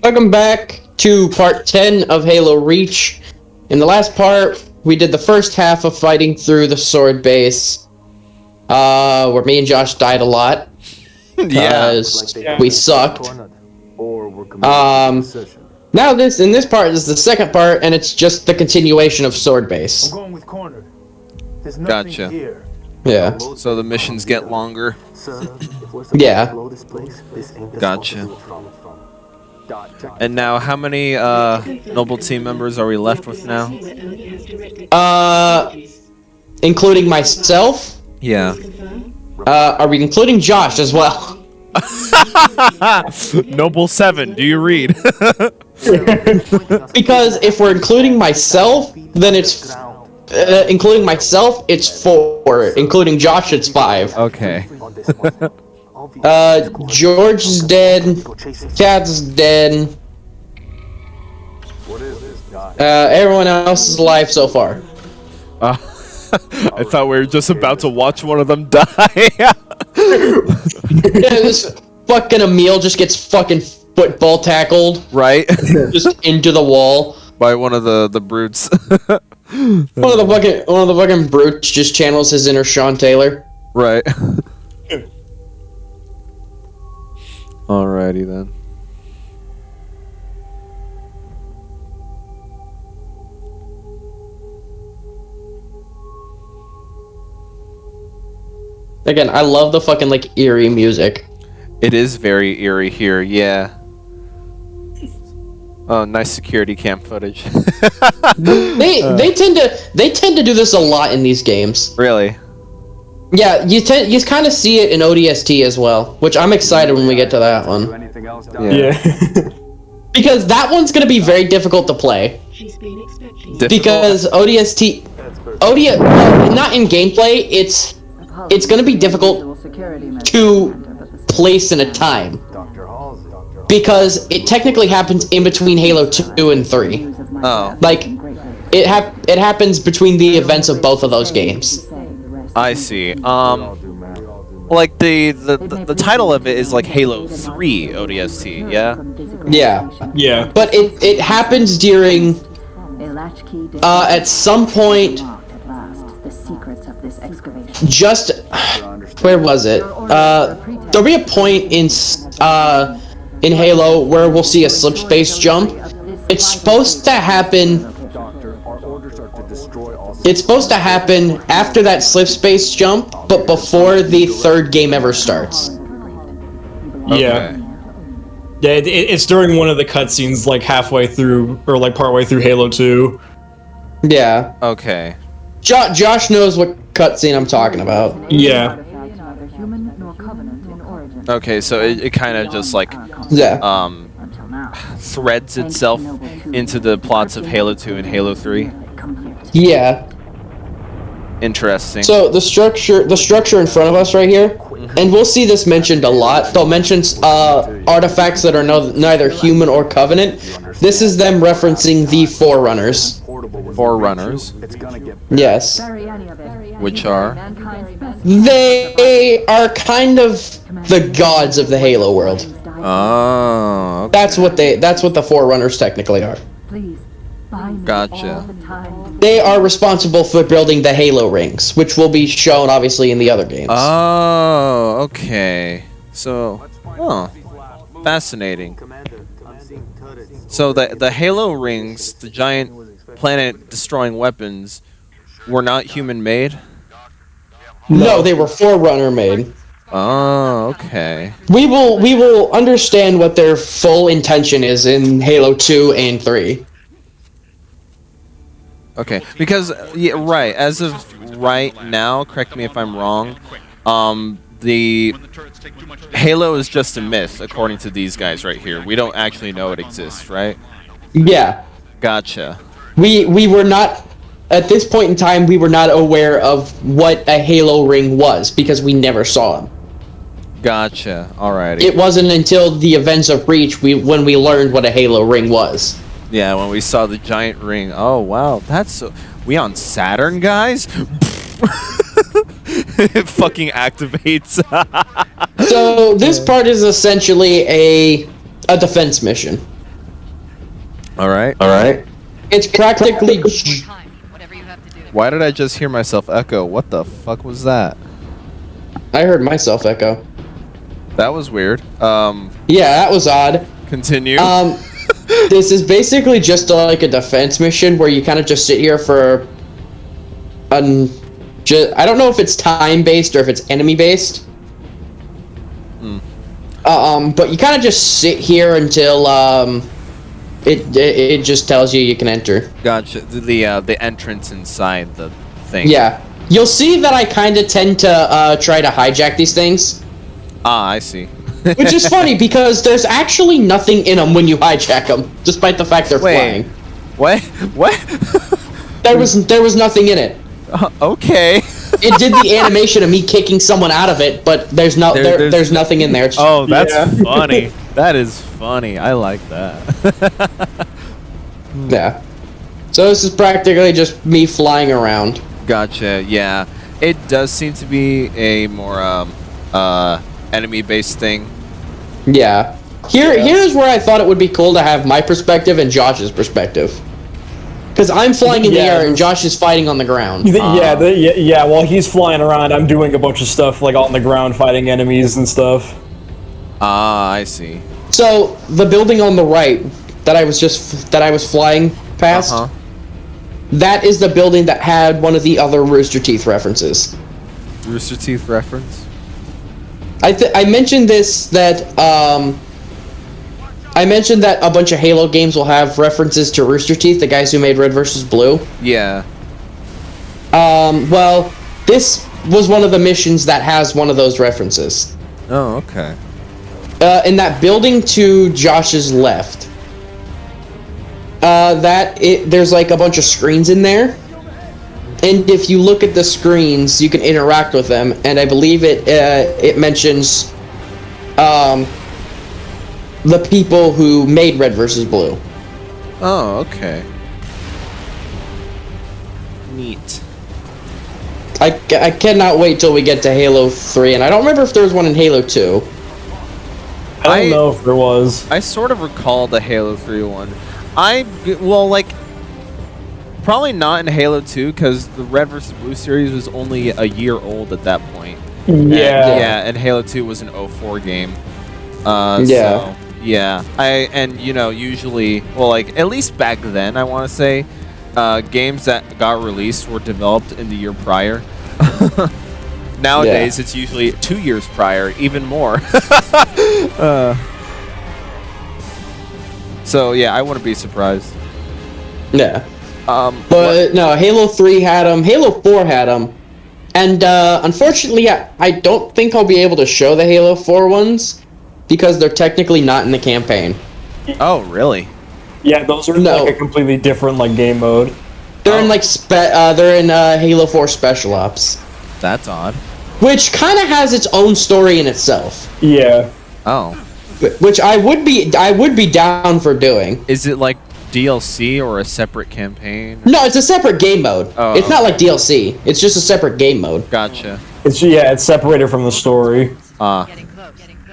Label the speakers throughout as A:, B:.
A: Welcome back to part 10 of Halo Reach. In the last part, we did the first half of fighting through the sword base, where me and Josh died a lot, because we sucked. Now in this part is the second part, and it's just the continuation of sword base.
B: I'm going with cornered. There's nothing
C: Gotcha.
B: here.
A: Yeah.
C: So the missions get longer.
A: Yeah.
C: Gotcha. And now, how many noble team members are we left with now?
A: Including myself?
C: Yeah.
A: Are we including Josh as well?
C: Noble 7, do you read?
A: Because if we're including myself, then it's including myself, it's 4. Including Josh, it's 5.
C: Okay.
A: George is dead. Chad's dead. Everyone else is alive so far.
C: I thought we were just about to watch one of them die.
A: Yeah, this fucking Emil just gets fucking football tackled.
C: Right?
A: Just into the wall.
C: By one of the brutes.
A: One of the fucking brutes just channels his inner Sean Taylor.
C: Right. Alrighty then.
A: Again, I love the fucking like eerie music.
C: It is very eerie here, yeah. Oh, nice security cam footage.
A: They tend to do this a lot in these games.
C: Really?
A: Yeah, you kind of see it in ODST as well, which I'm excited when we get to that one.
C: Yeah.
A: Because that one's gonna be very difficult to play. Because ODST, not in gameplay, it's gonna be difficult to place in a time. Because it technically happens in between Halo 2 and 3.
C: Oh.
A: Like, it happens between the events of both of those games.
C: I see. Like the title of it is like Halo 3 ODST, yeah?
A: Yeah.
D: Yeah.
A: But it happens during at some point just where was it? There'll be a point in Halo where we'll see a slip space jump. It's supposed to happen after that slip space jump, but before the third game ever starts.
D: Yeah.
C: Okay.
D: Yeah, it's during one of the cutscenes, like halfway through, or like partway through Halo 2.
A: Yeah.
C: Okay.
A: Josh knows what cutscene I'm talking about.
D: Yeah.
C: Okay, so it kind of just like
A: Yeah.
C: threads itself into the plots of Halo 2 and Halo 3.
A: Yeah.
C: Interesting.
A: So the structure in front of us right here, and we'll see this mentioned a lot. They'll mention artifacts that are neither human or Covenant. This is them referencing the Forerunners.
C: Forerunners,
A: Yes.
C: which are
A: They are kind of the gods of the Halo world.
C: oh, okay.
A: That's what the Forerunners technically are.
C: Gotcha.
A: They are responsible for building the Halo rings, which will be shown obviously in the other games.
C: Oh, okay. So, oh, fascinating. So the Halo rings, the giant planet-destroying weapons, were not human-made?
A: No, they were Forerunner made.
C: Oh, okay.
A: We will understand what their full intention is in Halo 2 and 3.
C: Okay, because yeah, right. As of right now, correct me if I'm wrong. The Halo is just a myth, according to these guys right here. We don't actually know it exists, right?
A: Yeah.
C: Gotcha.
A: We were not at this point in time. We were not aware of what a Halo ring was because we never saw them.
C: Gotcha. Alrighty.
A: It wasn't until the events of Reach when we learned what a Halo ring was.
C: Yeah, when we saw the giant ring. Oh wow, that's so. We on Saturn, guys? It fucking activates.
A: So this part is essentially a defense mission.
C: All right.
A: It's practically.
C: Why did I just hear myself echo? What the fuck was that?
A: I heard myself echo.
C: That was weird.
A: Yeah, that was odd.
C: Continue.
A: This is basically just like a defense mission where you kind of just sit here for. I don't know if it's time-based or if it's enemy-based. But you kind of just sit here until it just tells you can enter.
C: Gotcha. The entrance inside the thing.
A: Yeah, you'll see that I kind of tend to try to hijack these things.
C: Ah, I see.
A: Which is funny because there's actually nothing in them when you hijack them, despite the fact they're flying.
C: What?
A: There was nothing in it.
C: Okay.
A: It did the animation of me kicking someone out of it, but there's nothing in there. It's
C: oh, that's funny. That is funny. I like that.
A: Yeah. So this is practically just me flying around.
C: Gotcha. Yeah, it does seem to be a more enemy-based thing.
A: Yeah. Here's where I thought it would be cool to have my perspective and Josh's perspective. Because I'm flying in the air and Josh is fighting on the ground.
D: Yeah, while he's flying around, I'm doing a bunch of stuff like on the ground fighting enemies and stuff.
C: Ah, I see.
A: So the building on the right that I was flying past, that is the building that had one of the other Rooster Teeth references.
C: Rooster Teeth reference?
A: I mentioned this that I mentioned that a bunch of Halo games will have references to Rooster Teeth, the guys who made Red vs. Blue.
C: Yeah.
A: Well, this was one of the missions that has one of those references.
C: Oh, okay.
A: In that building to Josh's left. There's like a bunch of screens in there. And if you look at the screens, you can interact with them, and I believe it mentions the people who made Red vs. Blue.
C: Oh, okay. Neat.
A: I cannot wait till we get to Halo 3, and I don't remember if there was one in Halo 2.
D: I don't know if there was.
C: I sort of recall the Halo 3 one. Probably not in Halo 2, because the Red vs. Blue series was only a year old at that point.
D: Yeah.
C: And Halo 2 was an 04 game.
A: Yeah.
C: So, yeah. Usually, at least back then, I want to say, games that got released were developed in the year prior. Nowadays, it's usually 2 years prior, even more. So, yeah, I wouldn't be surprised.
A: Yeah. But no, Halo 3 had them, Halo 4 had them, and unfortunately, I don't think I'll be able to show the Halo 4 ones because they're technically not in the campaign.
C: Oh, really?
D: Yeah, those are like a completely different game mode.
A: They're in they're in Halo 4 Special Ops.
C: That's odd.
A: Which kind of has its own story in itself.
D: Yeah.
C: Oh.
A: Which I would be down for doing.
C: Is it like DLC or a separate campaign?
A: No, it's a separate game mode.
C: Oh,
A: it's not like DLC. It's just a separate game mode.
C: Gotcha.
D: It's separated from the story.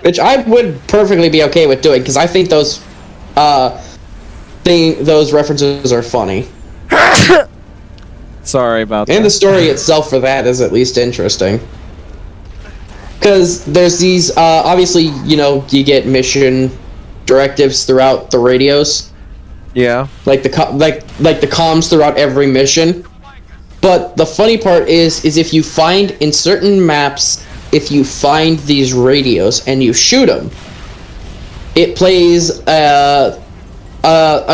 A: Which I would perfectly be okay with doing because I think those references are funny.
C: Sorry about that.
A: And the story itself for that is at least interesting. Because there's these, obviously, you get mission directives throughout the radios.
C: Yeah.
A: Like the comms throughout every mission. But the funny part is if you find in certain maps, if you find these radios and you shoot them, it plays a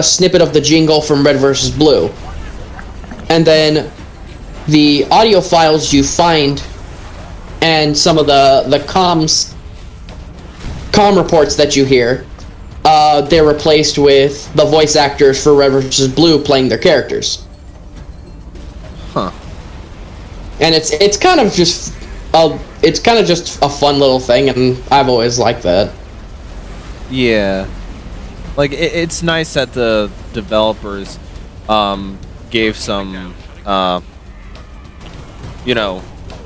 A: snippet of the jingle from Red vs. Blue. And then the audio files you find and some of the comm reports that you hear, they're replaced with the voice actors for Red vs. Blue playing their characters.
C: Huh.
A: And it's kind of just a fun little thing, and I've always liked that.
C: Yeah. It's nice that the developers gave some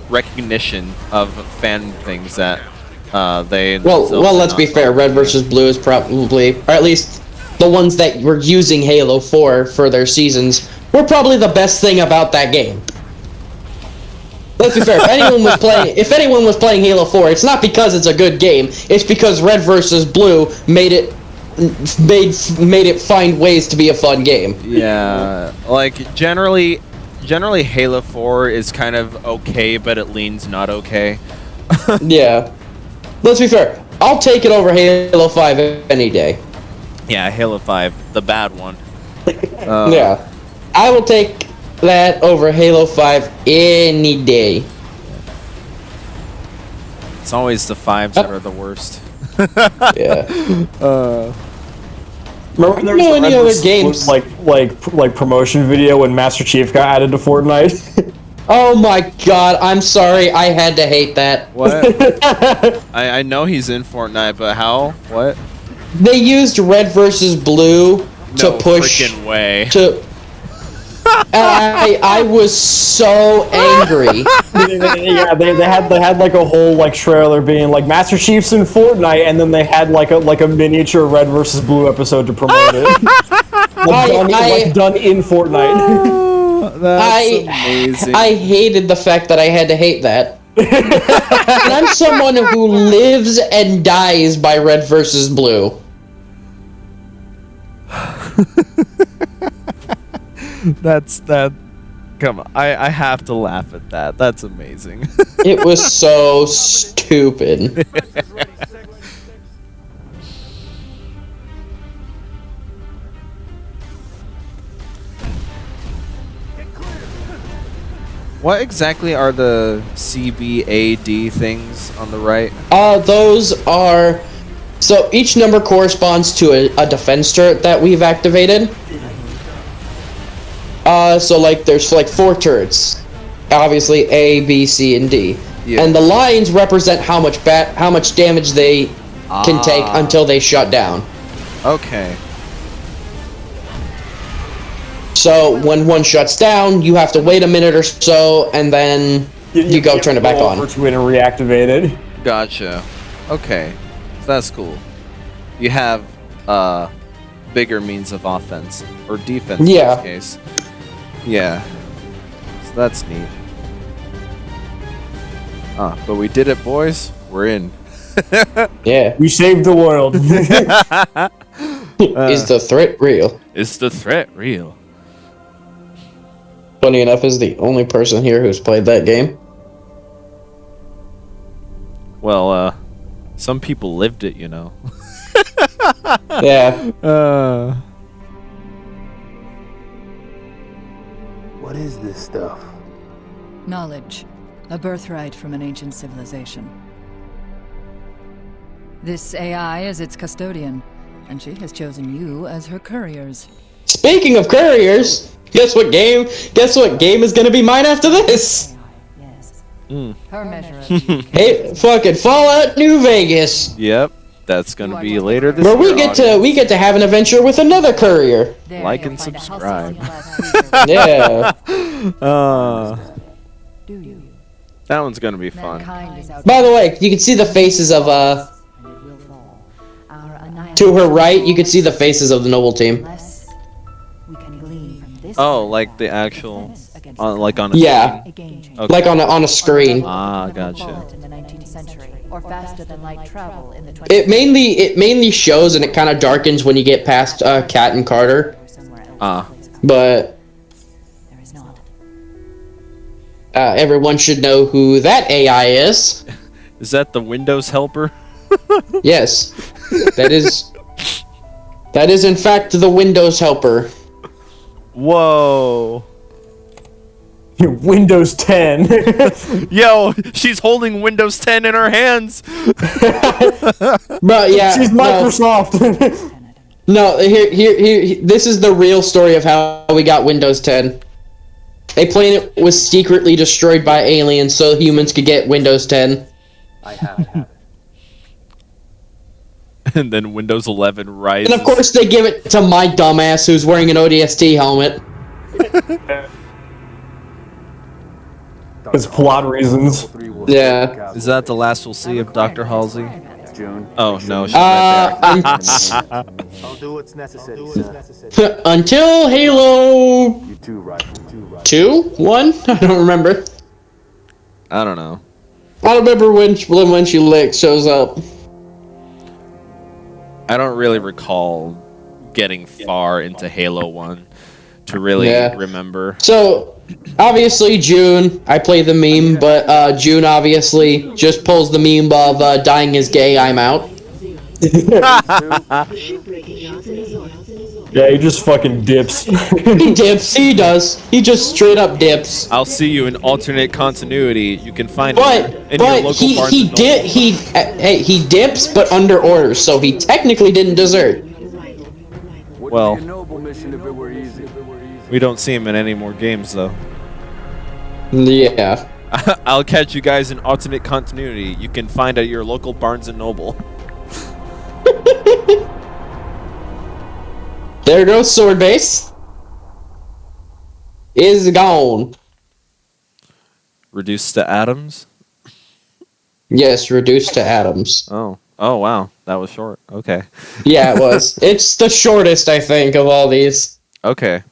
C: recognition of fan things that they
A: well let's be fair, Red vs. Blue is probably, or at least the ones that were using Halo 4 for their seasons, were probably the best thing about that game. Let's be fair. If anyone was playing Halo 4, it's not because it's a good game. It's because Red vs. Blue made it find ways to be a fun game.
C: Yeah, like generally Halo 4 is kind of okay, but it leans not okay.
A: Yeah. Let's be fair. I'll take it over Halo 5 any day.
C: Yeah, Halo 5, the bad one.
A: Yeah. I will take that over Halo 5 any day.
C: It's always the 5s that are the worst.
A: Yeah.
D: Remember there was
A: any other games
D: like promotion video when Master Chief got added to Fortnite?
A: Oh my god, I'm sorry, I had to hate that.
C: What? I know he's in Fortnite, but how? What?
A: They used Red versus Blue to
C: No
A: push
C: freaking way.
A: to I was so angry.
D: Yeah, they had like a whole like trailer being like Master Chief's in Fortnite, and then they had like a miniature Red versus Blue episode to promote it. done in Fortnite.
C: Oh, that's amazing.
A: I hated the fact that I had to hate that. And I'm someone who lives and dies by Red versus Blue.
C: Come on, I have to laugh at that. That's amazing.
A: It was so stupid.
C: What exactly are the CBAD things on the right?
A: Those are... So each number corresponds to a defense turret that we've activated. So like there's like 4 turrets. Obviously A, B, C, and D.
C: Yeah.
A: And the lines represent how much damage they can take until they shut down.
C: Okay.
A: So when one shuts down, you have to wait a minute or so, and then you go turn it back on.
D: And reactivate it.
C: Gotcha. Okay. So that's cool. You have bigger means of offense or defense in this case. Yeah. So that's neat. But we did it, boys. We're in.
A: Yeah.
D: We saved the world.
A: Is the threat real?
C: Is the threat real?
A: Funny enough, is the only person here who's played that game.
C: Well, some people lived it, you know.
A: Yeah.
B: What is this stuff?
E: Knowledge. A birthright from an ancient civilization. This AI is its custodian, and she has chosen you as her couriers.
A: Speaking of couriers, guess what game is gonna be mine after this?
E: Yes.
C: Mm.
E: Her measure of
A: Hey, fucking Fallout New Vegas,
C: Yep. That's gonna be later this
A: where
C: year.
A: we get to have an adventure with another courier.
E: There
C: Like
E: you'll
C: and
E: find a house
C: subscribe.
E: last
A: Yeah.
E: Do you?
C: That one's gonna be fun.
E: Mankind is out
A: By the way, you can see the faces of
E: and it will fall. Our
A: to her right. You can see the faces of the noble team.
E: Unless we can glean from this
C: Oh, like the actual, like on a
A: Yeah.
E: a game changer.
C: Okay.
A: Like on a screen.
C: Ah, gotcha.
E: In the 19th century, or faster than light travel in the 20th
A: It mainly shows and it kind of darkens when you get past Kat and Carter,
E: somewhere else.
C: Ah.
A: but
E: There is not.
A: everyone should know who that AI is.
C: Is that the Windows helper?
A: Yes, that is in fact the Windows helper.
C: Whoa.
D: Windows 10.
C: Yo, she's holding Windows 10 in her hands.
A: But yeah,
D: She's Microsoft.
A: No, here. This is the real story of how we got Windows 10. A planet was secretly destroyed by aliens so humans could get Windows 10.
B: I have it.
C: And then Windows 11 rises.
A: And of course they give it to my dumbass who's wearing an ODST helmet.
D: It's plot reasons.
A: Yeah.
C: Is that the last we'll see of Dr. Halsey?
B: June.
C: Oh no, she's right
B: I'll do what's necessary, sir.
A: Until Halo
B: You too, Rifle.
A: 2? 1? I don't remember.
C: there. I don't know.
A: I don't remember when she like shows up.
C: I don't really recall getting far into Halo 1 to really remember.
A: So, obviously, June, I play the meme, but June obviously just pulls the meme of dying is gay, I'm out.
D: Yeah, he just fucking dips.
A: He dips, he does. He just straight up dips.
C: I'll see you in alternate continuity. You can find
A: But
C: it in your local Barnes and Noble.
A: he dips, but under orders, so he technically didn't desert.
C: Well, we don't see him in any more games, though.
A: Yeah.
C: I'll catch you guys in alternate continuity. You can find at your local Barnes and Noble.
A: There goes Sword Base. Is gone.
C: Reduced to atoms?
A: Yes, reduced to atoms.
C: Oh. Oh, wow. That was short. Okay.
A: Yeah, it was. It's the shortest, I think, of all these.
C: Okay.